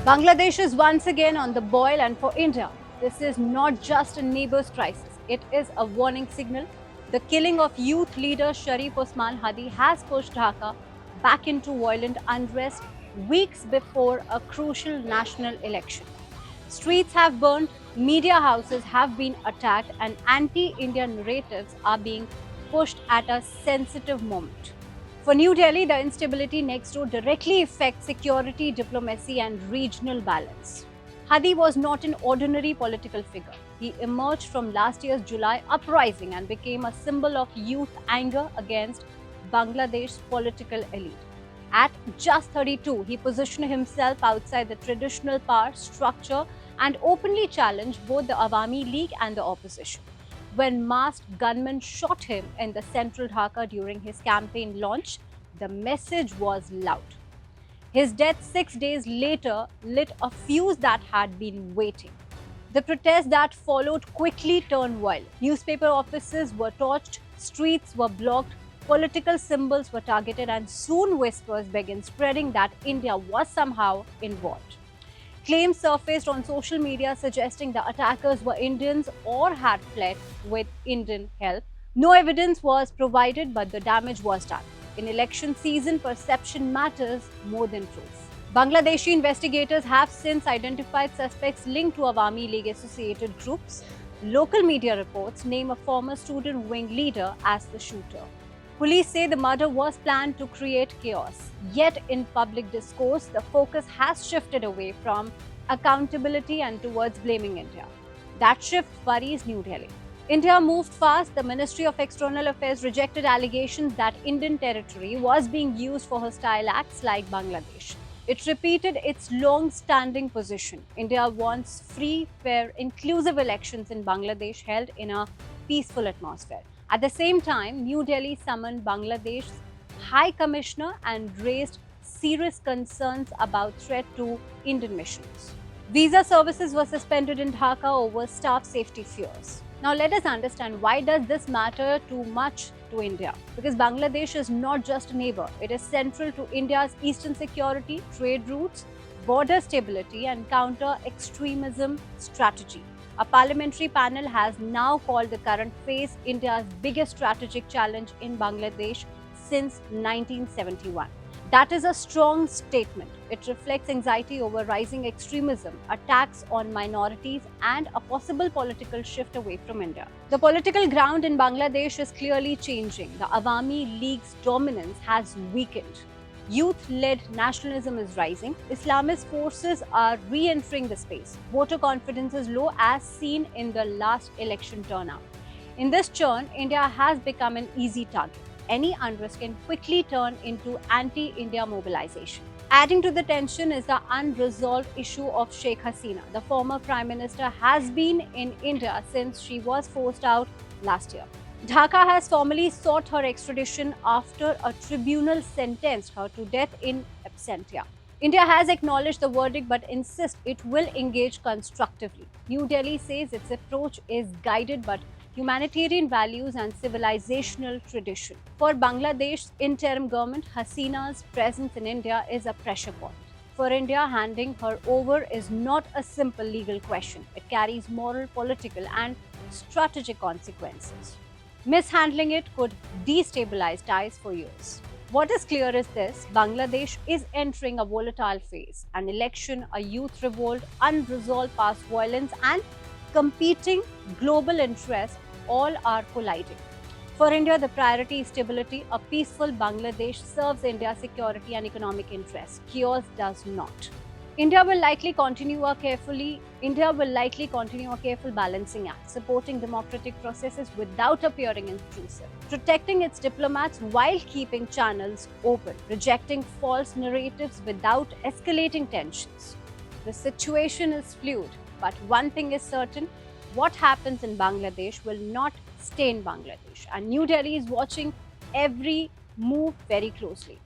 Bangladesh is once again on the boil, and for India, this is not just a neighbor's crisis, it is a warning signal. The killing of youth leader Sharif Osman Hadi has pushed Dhaka back into violent unrest weeks before a crucial national election. Streets have burned, media houses have been attacked, and anti Indian narratives are being pushed at a sensitive moment. For New Delhi, the instability next door directly affects security, diplomacy, and regional balance. Hadi was not an ordinary political figure. He emerged from last year's July uprising and became a symbol of youth anger against Bangladesh's political elite. At just 32, he positioned himself outside the traditional power structure and openly challenged both the Awami League and the opposition. When masked gunmen shot him in the central Dhaka during his campaign launch, the message was loud. His death 6 days later lit a fuse that had been waiting. The protests that followed quickly turned violent. Newspaper offices were torched, streets were blocked, political symbols were targeted, and soon whispers began spreading that India was somehow involved. Claims surfaced on social media suggesting the attackers were Indians or had fled with Indian help. No evidence was provided, but the damage was done. In election season, perception matters more than proof. Bangladeshi investigators have since identified suspects linked to Awami League associated groups. Local media reports name a former student wing leader as the shooter. Police say the murder was planned to create chaos. Yet, in public discourse, the focus has shifted away from accountability and towards blaming India. That shift worries New Delhi. India moved fast. The Ministry of External Affairs rejected allegations that Indian territory was being used for hostile acts like Bangladesh. It repeated its long-standing position. India wants free, fair, inclusive elections in Bangladesh held in a peaceful atmosphere. At the same time, New Delhi summoned Bangladesh's High Commissioner and raised serious concerns about threat to Indian missions. Visa services were suspended in Dhaka over staff safety fears. Now let us understand, why does this matter too much to India? Because Bangladesh is not just a neighbor, it is central to India's eastern security, trade routes, border stability, and counter-extremism strategy. A parliamentary panel has now called the current phase India's biggest strategic challenge in Bangladesh since 1971. That is a strong statement. It reflects anxiety over rising extremism, attacks on minorities, and a possible political shift away from India. The political ground in Bangladesh is clearly changing. The Awami League's dominance has weakened. Youth-led nationalism is rising. Islamist forces are re-entering the space. Voter confidence is low, as seen in the last election turnout. In this churn, India has become an easy target. Any unrest can quickly turn into anti-India mobilization. Adding to the tension is the unresolved issue of Sheikh Hasina. The former Prime Minister has been in India since she was forced out last year. Dhaka has formally sought her extradition after a tribunal sentenced her to death in absentia. India has acknowledged the verdict but insists it will engage constructively. New Delhi says its approach is guided by humanitarian values and civilizational tradition. For Bangladesh's interim government, Hasina's presence in India is a pressure point. For India, handing her over is not a simple legal question. It carries moral, political, and strategic consequences. Mishandling it could destabilize ties for years. What is clear is this: Bangladesh is entering a volatile phase. An election, a youth revolt, unresolved past violence, and competing global interests all are colliding. For India, the priority is stability. A peaceful Bangladesh serves India's security and economic interests. Chaos does not. India will likely continue a careful balancing act, supporting democratic processes without appearing intrusive, protecting its diplomats while keeping channels open, rejecting false narratives without escalating tensions. The situation is fluid, but one thing is certain: what happens in Bangladesh will not stay in Bangladesh, and New Delhi is watching every move very closely.